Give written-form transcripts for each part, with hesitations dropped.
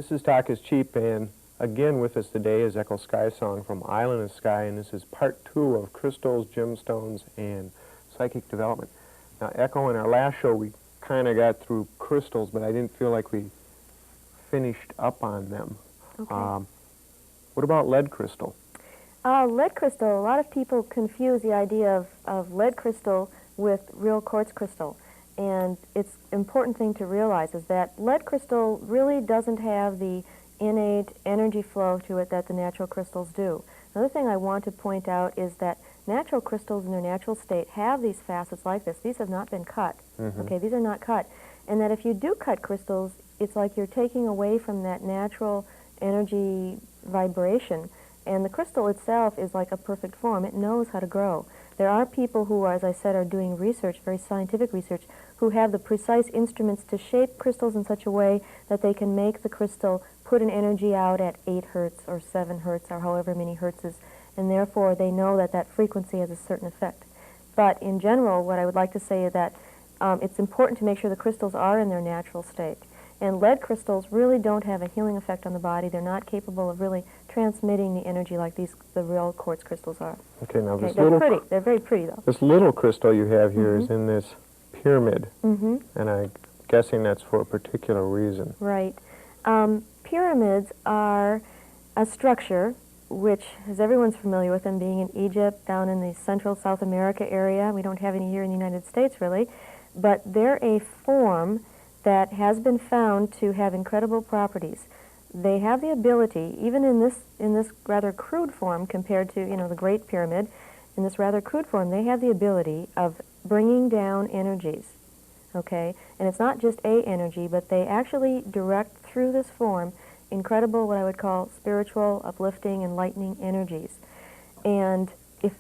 This is Talk is Cheap, and again with us today is Echo Skyesong from Island of Sky, and this is part 2 of crystals, gemstones, and psychic development. Now, Echo, in our last show, we kind of got through crystals, but I didn't feel like we finished up on them. Okay. What about lead crystal? Lead crystal, a lot of people confuse the idea of lead crystal with real quartz crystal. And it's an important thing to realize is that lead crystal really doesn't have the innate energy flow to it that the natural crystals do. Another thing I want to point out is that natural crystals in their natural state have these facets like this. These have not been cut. Okay, these are not cut. And that if you do cut crystals, it's like you're taking away from that natural energy vibration. And the crystal itself is like a perfect form. It knows how to grow. There are people who, as I said, are doing research, very scientific research, who have the precise instruments to shape crystals in such a way that they can make the crystal put an energy out at 8 hertz or 7 hertz or however many hertzes, and therefore they know that that frequency has a certain effect. But in general, what I would like to say is that it's important to make sure the crystals are in their natural state. And lead crystals really don't have a healing effect on the body. They're not capable of really transmitting the energy like the real quartz crystals are. Okay, now this They're little... pretty. They're very pretty, though. This little crystal you have here is in this pyramid, and I'm guessing that's for a particular reason. Right. Pyramids are a structure which, as everyone's familiar with them, being in Egypt, down in the Central South America area. We don't have any here in the United States, really. But they're a form that has been found to have incredible properties. They have the ability, even in this rather crude form compared to, the Great Pyramid, in this rather crude form, they have the ability of bringing down energies, okay? And it's not just a energy, but they actually direct through this form incredible, what I would call spiritual, uplifting, enlightening energies. And if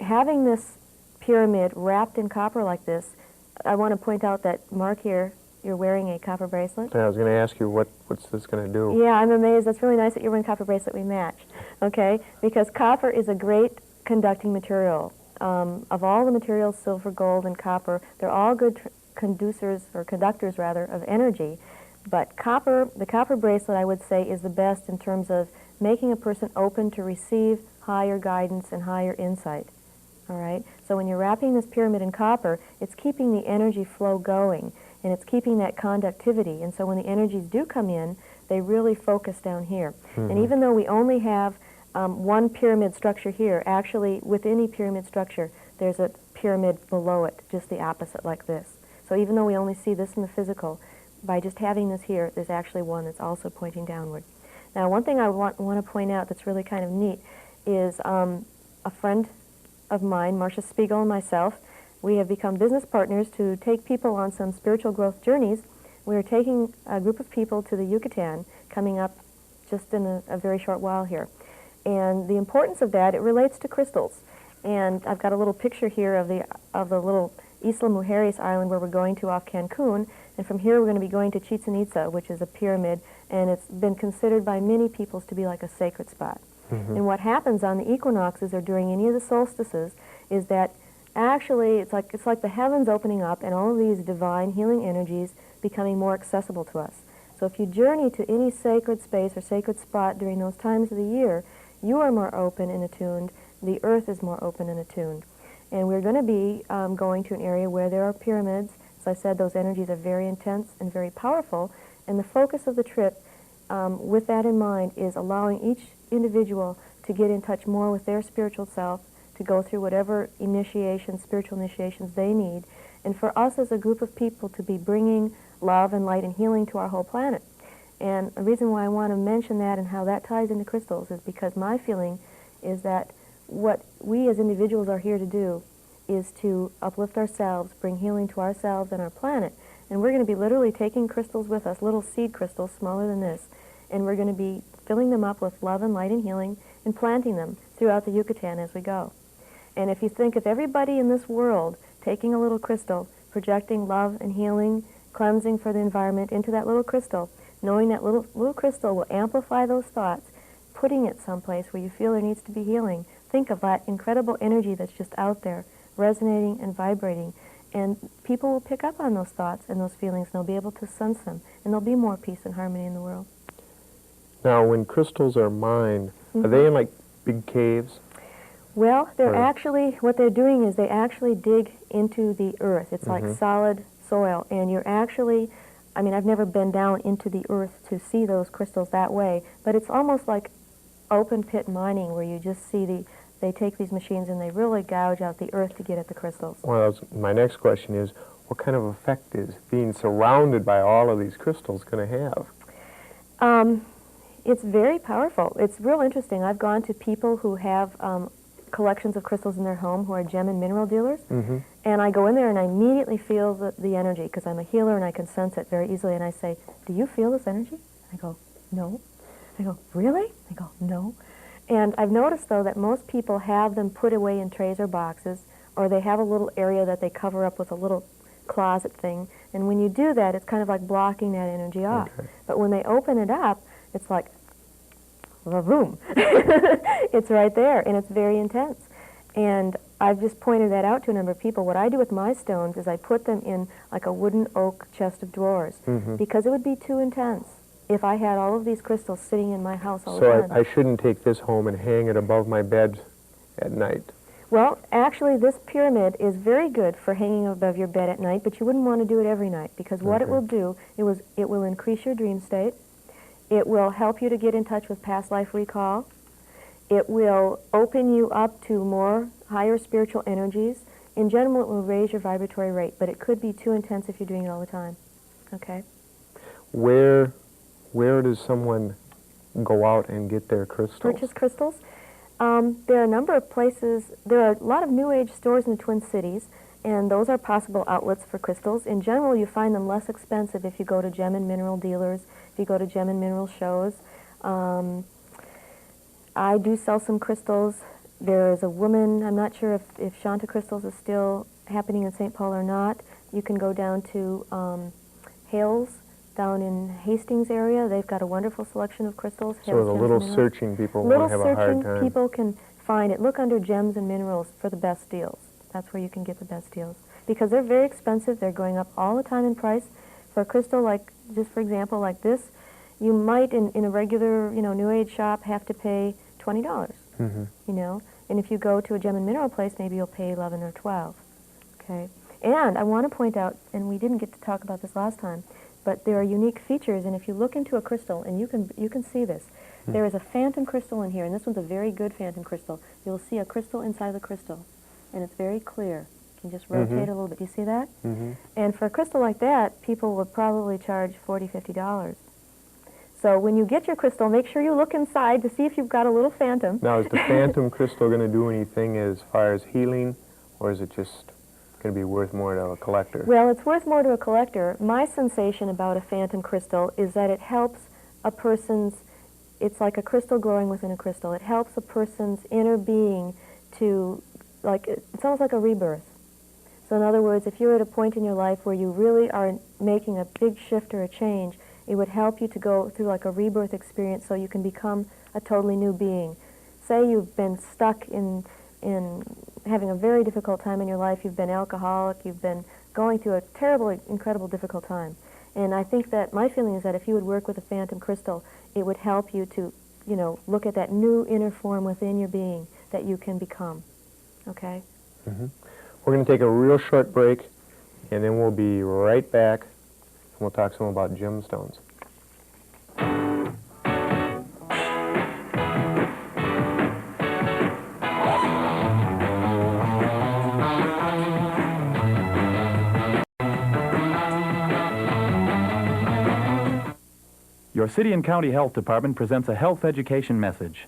having this pyramid wrapped in copper like this, I want to point out that, Mark, here, you're wearing a copper bracelet. Yeah, I was going to ask you, what's this going to do? Yeah, I'm amazed. That's really nice that you're wearing a copper bracelet. We match, okay? Because copper is a great conducting material. Of all the materials, silver, gold, and copper, they're all good conductors, rather, of energy. But copper, the copper bracelet, I would say, is the best in terms of making a person open to receive higher guidance and higher insight. All right? So when you're wrapping this pyramid in copper, it's keeping the energy flow going, and it's keeping that conductivity. And so when the energies do come in, they really focus down here. And even though we only have one pyramid structure here, actually with any pyramid structure, there's a pyramid below it, just the opposite, like this. So even though we only see this in the physical, by just having this here, there's actually one that's also pointing downward. Now, one thing I want to point out that's really kind of neat is a friend of mine, Marcia Spiegel, and myself, we have become business partners to take people on some spiritual growth journeys. We're taking a group of people to the Yucatan, coming up just in a very short while here. And the importance of that, it relates to crystals. And I've got a little picture here of the little Isla Mujeres island where we're going to off Cancun. And from here we're going to be going to Chichen Itza, which is a pyramid, and it's been considered by many peoples to be like a sacred spot. And what happens on the equinoxes or during any of the solstices is that actually it's like the heavens opening up and all of these divine healing energies becoming more accessible to us. So if you journey to any sacred space or sacred spot during those times of the year, you are more open and attuned, the earth is more open and attuned. And we're going to be going to an area where there are pyramids. As I said, those energies are very intense and very powerful, and the focus of the trip, with that in mind, is allowing each individual to get in touch more with their spiritual self, to go through whatever initiations, spiritual initiations they need, and for us as a group of people to be bringing love and light and healing to our whole planet. And the reason why I want to mention that and how that ties into crystals is because my feeling is that what we as individuals are here to do is to uplift ourselves, bring healing to ourselves and our planet. And we're going to be literally taking crystals with us, little seed crystals smaller than this, and we're going to be filling them up with love and light and healing and planting them throughout the Yucatan as we go. And if you think of everybody in this world taking a little crystal, projecting love and healing, cleansing for the environment into that little crystal, knowing that little crystal will amplify those thoughts, putting it someplace where you feel there needs to be healing, think of that incredible energy that's just out there, resonating and vibrating. And people will pick up on those thoughts and those feelings, and they'll be able to sense them, and there'll be more peace and harmony in the world. Now, when crystals are mined, are they in like big caves? Well, they're Or- actually, what they're doing is they actually dig into the earth. It's like solid soil, and you're actually, I mean, I've never been down into the earth to see those crystals that way, but it's almost like open pit mining where you just see they take these machines and they really gouge out the earth to get at the crystals. Well, my next question is, what kind of effect is being surrounded by all of these crystals going to have? It's very powerful. It's real interesting. I've gone to people who have collections of crystals in their home who are gem and mineral dealers, and I go in there and I immediately feel the energy because I'm a healer and I can sense it very easily, and I say, do you feel this energy? I go, no. I go, really? I go, no. And I've noticed, though, that most people have them put away in trays or boxes, or they have a little area that they cover up with a little closet thing, and when you do that, it's kind of like blocking that energy off. Okay. But when they open it up, it's like, vroom. It's right there, and it's very intense. And I've just pointed that out to a number of people. What I do with my stones is I put them in like a wooden oak chest of drawers, because it would be too intense if I had all of these crystals sitting in my house all the So time. I shouldn't take this home and hang it above my bed at night. Well, actually, this pyramid is very good for hanging above your bed at night, but you wouldn't want to do it every night, because what it will do, it will increase your dream state. It will help you to get in touch with past life recall. It will open you up to more higher spiritual energies. In general, it will raise your vibratory rate, but it could be too intense if you're doing it all the time. Okay? Where does someone go out and get their crystals? Purchase crystals. There are a number of places. There are a lot of New Age stores in the Twin Cities, and those are possible outlets for crystals. In general, you find them less expensive if you go to gem and mineral dealers, if you go to gem and mineral shows. I do sell some crystals. There is a woman, I'm not sure if Shanta Crystals is still happening in St. Paul or not. You can go down to Hales, down in Hastings area. They've got a wonderful selection of crystals. So Hales the Gems little and Minerals. searching people won't have a hard Little time. searching people can find it. Look under gems and minerals for the best deals. That's where you can get the best deals. Because they're very expensive. They're going up all the time in price. For a crystal like, just for example, like this, you might, in a regular, New Age shop, have to pay $20, And if you go to a gem and mineral place, maybe you'll pay 11 or 12, okay? And I want to point out, and we didn't get to talk about this last time, but there are unique features, and if you look into a crystal, and you can see this, there is a phantom crystal in here, and this one's a very good phantom crystal. You'll see a crystal inside the crystal, and it's very clear. You can just rotate it a little bit. Do you see that? And for a crystal like that, people would probably charge $40, $50. So when you get your crystal, make sure you look inside to see if you've got a little phantom. Now, is the phantom crystal going to do anything as far as healing, or is it just going to be worth more to a collector? Well, it's worth more to a collector. My sensation about a phantom crystal is that it helps a person's, it's like a crystal growing within a crystal. It helps a person's inner being to, it's almost like a rebirth. So in other words, if you're at a point in your life where you really are making a big shift or a change, it would help you to go through like a rebirth experience so you can become a totally new being. Say you've been stuck in having a very difficult time in your life, you've been alcoholic, you've been going through a terribly, incredible, difficult time. And I think that my feeling is that if you would work with a phantom crystal, it would help you to, look at that new inner form within your being that you can become. Okay? We're going to take a real short break, and then we'll be right back, and we'll talk some about gemstones. Your city and county health department presents a health education message.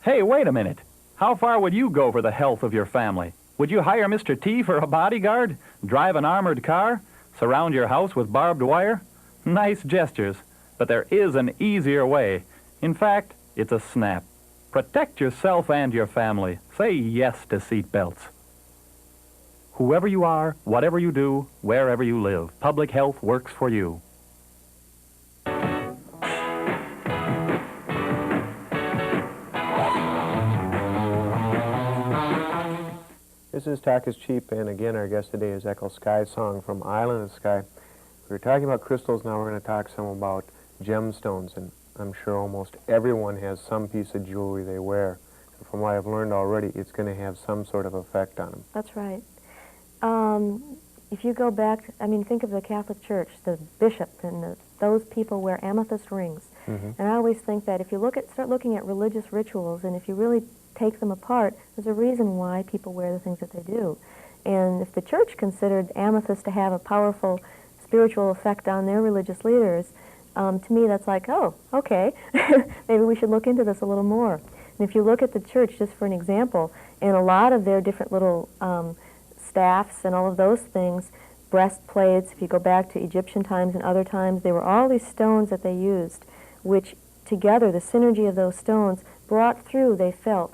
Hey, wait a minute. How far would you go for the health of your family? Would you hire Mr. T for a bodyguard? Drive an armored car? Surround your house with barbed wire? Nice gestures, but there is an easier way. In fact, it's a snap. Protect yourself and your family. Say yes to seat belts. Whoever you are, whatever you do, wherever you live, public health works for you. This is Talk is Cheap, and again, our guest today is Echo Skyesong from Island of Sky. We were talking about crystals, now we're going to talk some about gemstones. And I'm sure almost everyone has some piece of jewelry they wear. And from what I've learned already, it's going to have some sort of effect on them. That's right. If you go back, I mean, think of the Catholic Church, the bishop, and those people wear amethyst rings. And I always think that if you start looking at religious rituals, and if you really take them apart, there's a reason why people wear the things that they do. And if the church considered amethyst to have a powerful spiritual effect on their religious leaders, to me that's like, oh, okay, maybe we should look into this a little more. And if you look at the church, just for an example, in a lot of their different little staffs and all of those things, breastplates, if you go back to Egyptian times and other times, they were all these stones that they used, which together, the synergy of those stones brought through, they felt,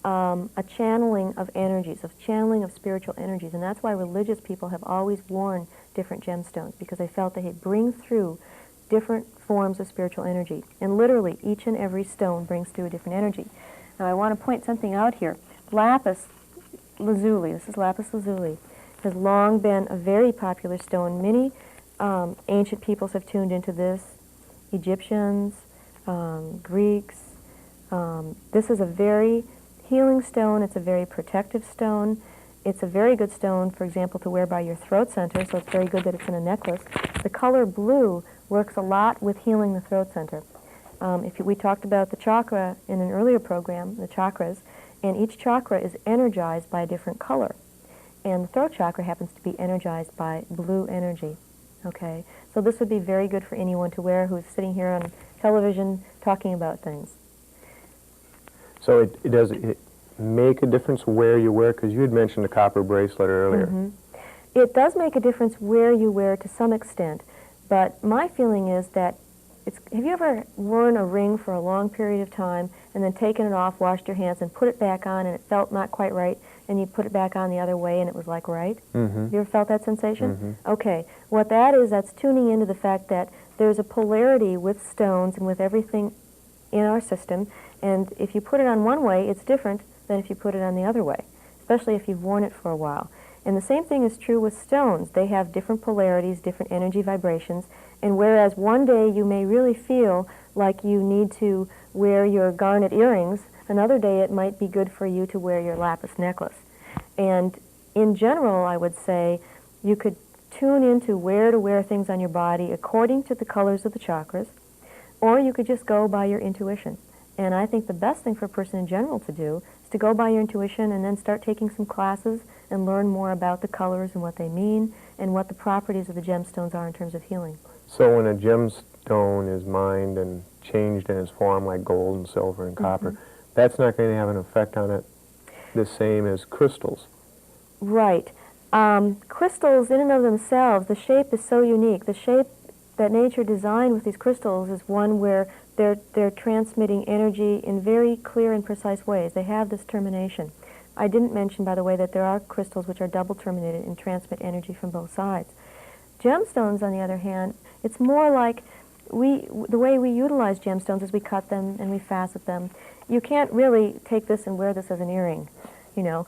a channeling of energies, a channeling of spiritual energies. And that's why religious people have always worn different gemstones, because they felt they bring through different forms of spiritual energy. And literally, each and every stone brings through a different energy. Now, I want to point something out here. Lapis lazuli, this is lapis lazuli, has long been a very popular stone. Many ancient peoples have tuned into this. Egyptians, Greeks. This is a very healing stone. It's a very protective stone. It's a very good stone, for example, to wear by your throat center, so it's very good that it's in a necklace. The color blue works a lot with healing the throat center. We talked about the chakra in an earlier program, the chakras, and each chakra is energized by a different color. And the throat chakra happens to be energized by blue energy. Okay? So this would be very good for anyone to wear who's sitting here on television talking about things. So it does it make a difference where you wear? Because you had mentioned a copper bracelet earlier. It does make a difference where you wear to some extent, but my feeling is that have you ever worn a ring for a long period of time and then taken it off, washed your hands, and put it back on, and it felt not quite right, and you put it back on the other way, and it was like right? Have you ever felt that sensation? Okay. What that is, that's tuning into the fact that there's a polarity with stones and with everything in our system, and if you put it on one way, it's different than if you put it on the other way, especially if you've worn it for a while. And the same thing is true with stones. They have different polarities, different energy vibrations, and whereas one day you may really feel like you need to wear your garnet earrings, another day it might be good for you to wear your lapis necklace. And in general, I would say you could tune into where to wear things on your body according to the colors of the chakras, or you could just go by your intuition. And I think the best thing for a person in general to do is to go by your intuition and then start taking some classes and learn more about the colors and what they mean and what the properties of the gemstones are in terms of healing. So when a gemstone is mined and changed in its form, like gold and silver and copper, that's not going to have an effect on it the same as crystals. Right. Crystals in and of themselves, the shape is so unique. The shape that nature designed with these crystals is one where they're transmitting energy in very clear and precise ways. They have this termination. I didn't mention, by the way, that there are crystals which are double terminated and transmit energy from both sides. Gemstones, on the other hand, it's more like the way we utilize gemstones is we cut them and we facet them. You can't really take this and wear this as an earring, you know.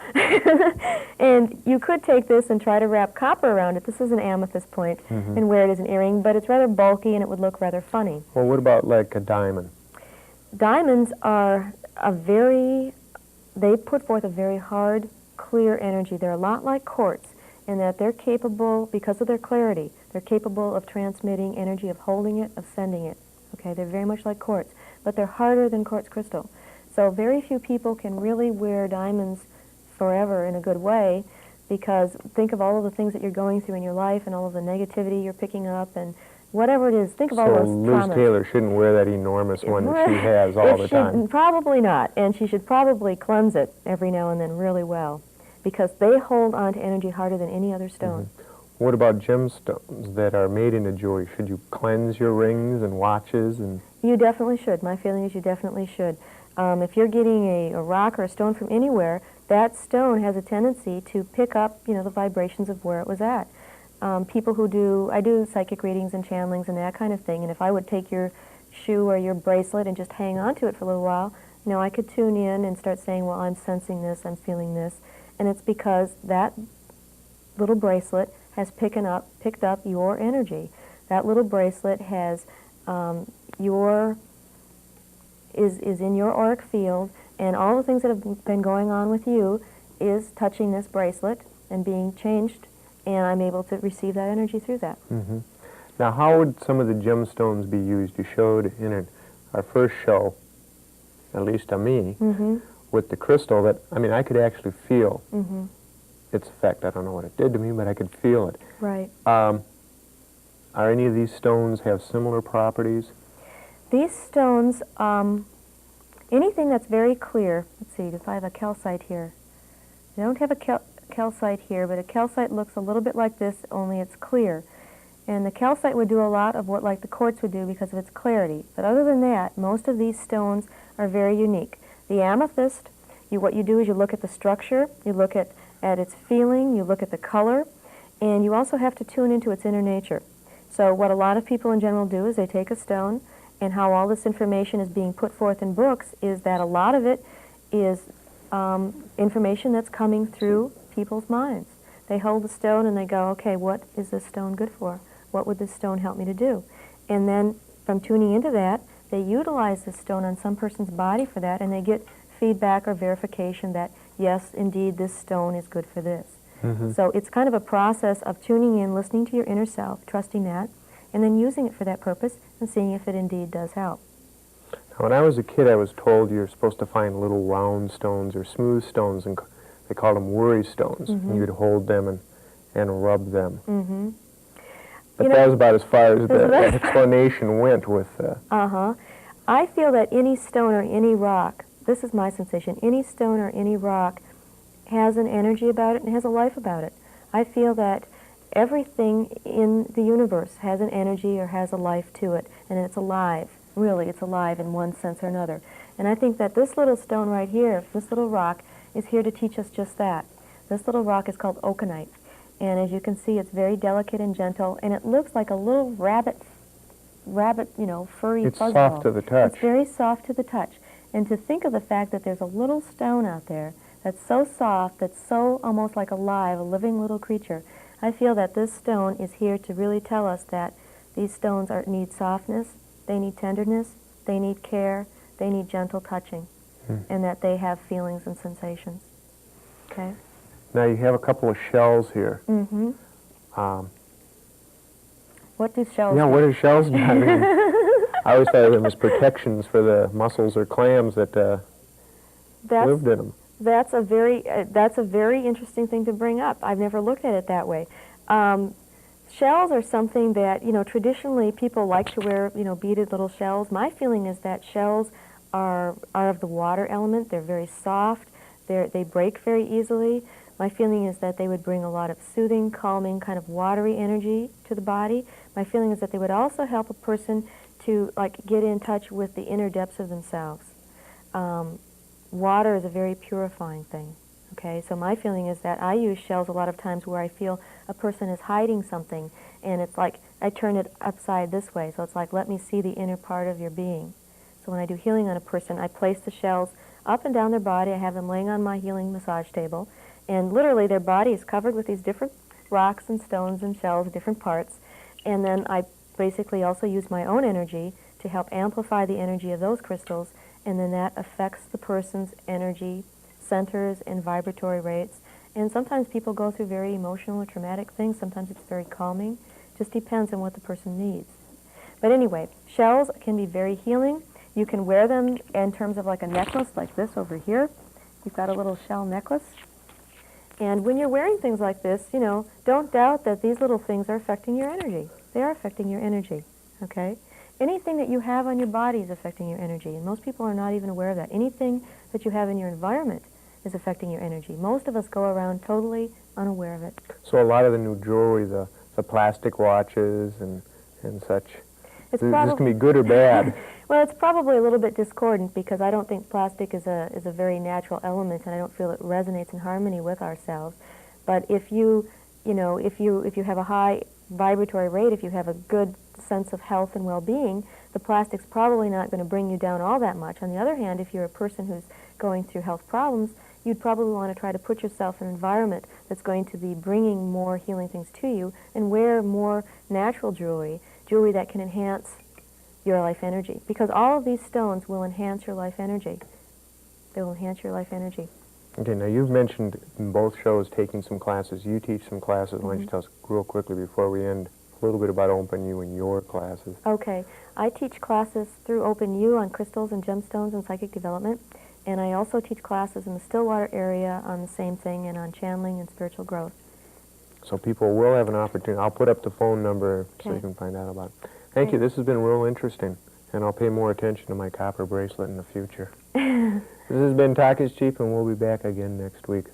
And you could take this and try to wrap copper around it. This is an amethyst point, and wear it as an earring, but it's rather bulky and it would look rather funny. Well, what about like a diamond? Diamonds are they put forth a very hard, clear energy. They're a lot like quartz in that they're capable, because of their clarity, they're capable of transmitting energy, of holding it, of sending it. Okay, they're very much like quartz, but they're harder than quartz crystal. So very few people can really wear diamonds forever in a good way, because think of all of the things that you're going through in your life and all of the negativity you're picking up and whatever it is. Think of all those traumas. So Liz Taylor shouldn't wear that enormous one that she has all the time. Probably not, and she should probably cleanse it every now and then really well, because they hold on to energy harder than any other stone. What about gemstones that are made into jewelry? Should you cleanse your rings and watches? And You definitely should. My feeling is you definitely should. If you're getting a rock or a stone from anywhere, that stone has a tendency to pick up, the vibrations of where it was at. People who I do psychic readings and channelings and that kind of thing, and if I would take your shoe or your bracelet and just hang on to it for a little while, I could tune in and start saying, well, I'm sensing this, I'm feeling this, and it's because that little bracelet has picked up your energy. That little bracelet has your is in your auric field, and all the things that have been going on with you is touching this bracelet and being changed, and I'm able to receive that energy through that. Mm-hmm. Now, how would some of the gemstones be used? You showed in our first show, at least on me, Mm-hmm. with the crystal that, I mean, I could actually feel Mm-hmm. its effect. I don't know what it did to me, but I could feel it. Right. Are any of these stones have similar properties? These stones, anything that's very clear, let's see, if I have a calcite here. I don't have a calcite here, but a calcite looks a little bit like this, only it's clear. And the calcite would do a lot of what like the quartz would do because of its clarity. But other than that, most of these stones are very unique. The amethyst, what you do is you look at the structure, you look at its feeling, you look at the color, and you also have to tune into its inner nature. So what a lot of people in general do is they take a stone, and how all this information is being put forth in books is that a lot of it is information that's coming through people's minds. They hold the stone and they go, okay, what is this stone good for? What would this stone help me to do? And then from tuning into that, they utilize this stone on some person's body for that, and they get feedback or verification that, yes, indeed, this stone is good for this. Mm-hmm. So it's kind of a process of tuning in, listening to your inner self, trusting that, and then using it for that purpose and seeing if it indeed does help. Now, when I was a kid, I was told you're supposed to find little round stones or smooth stones, and they called them worry stones. Mm-hmm. And you'd hold them and rub them. Mm-hmm. But You that know, was about as far as the That's- explanation went with... Uh-huh. I feel that any stone or any rock, this is my sensation, any stone or any rock has an energy about it and has a life about it. I feel that everything in the universe has an energy or has a life to it, and it's alive. Really, it's alive in one sense or another. And I think that this little stone right here, this little rock, is here to teach us just that. This little rock is called oconite. And as you can see, it's very delicate and gentle, and it looks like a little rabbit, furry It's fuzzball. soft to the touch. It's very soft to the touch. And to think of the fact that there's a little stone out there that's so soft, that's so almost like alive, a living little creature, I feel that this stone is here to really tell us that these stones need softness, they need tenderness, they need care, they need gentle touching, and that they have feelings and sensations. Okay? Now, you have a couple of shells here. Mm-hmm. What do shells Yeah, do? what do shells do? I mean, I always thought of them as protections for the mussels or clams that lived in them. That's a very interesting thing to bring up. I've never looked at it that way. Shells are something that, traditionally people like to wear, beaded little shells. My feeling is that shells are of the water element. They're very soft. They break very easily. My feeling is that they would bring a lot of soothing, calming, kind of watery energy to the body. My feeling is that they would also help a person to, get in touch with the inner depths of themselves. Water is a very purifying thing, okay? So my feeling is that I use shells a lot of times where I feel a person is hiding something, and it's like I turn it upside this way, so it's like, let me see the inner part of your being. So when I do healing on a person, I place the shells up and down their body. I have them laying on my healing massage table, and literally their body is covered with these different rocks and stones and shells, different parts, and then I basically also use my own energy to help amplify the energy of those crystals, and then that affects the person's energy centers and vibratory rates. And sometimes people go through very emotional or traumatic things. Sometimes it's very calming. Just depends on what the person needs. But anyway, shells can be very healing. You can wear them in terms of like a necklace like this over here. You've got a little shell necklace. And when you're wearing things like this, don't doubt that these little things are affecting your energy. They are affecting your energy, okay? Anything that you have on your body is affecting your energy, and most people are not even aware of that. Anything that you have in your environment is affecting your energy. Most of us go around totally unaware of it. So a lot of the new jewelry, the plastic watches and such, It's this can be good or bad. Well, it's probably a little bit discordant because I don't think plastic is a very natural element, and I don't feel it resonates in harmony with ourselves. But if you have a high vibratory rate, if you have a good sense of health and well-being, the plastic's probably not going to bring you down all that much. On the other hand, if you're a person who's going through health problems, you'd probably want to try to put yourself in an environment that's going to be bringing more healing things to you, and wear more natural jewelry that can enhance your life energy, because all of these stones will enhance your life energy. They will enhance your life energy. Okay, now you've mentioned in both shows taking some classes. You teach some classes. Why don't you tell us real quickly before we end a little bit about Open U and your classes? Okay, I teach classes through Open U on crystals and gemstones and psychic development, and I also teach classes in the Stillwater area on the same thing and on channeling and spiritual growth. So people will have an opportunity. I'll put up the phone number so you Okay. can find out about it. Thank you. This has been real interesting, and I'll pay more attention to my copper bracelet in the future. This has been Taka's Chief, and we'll be back again next week.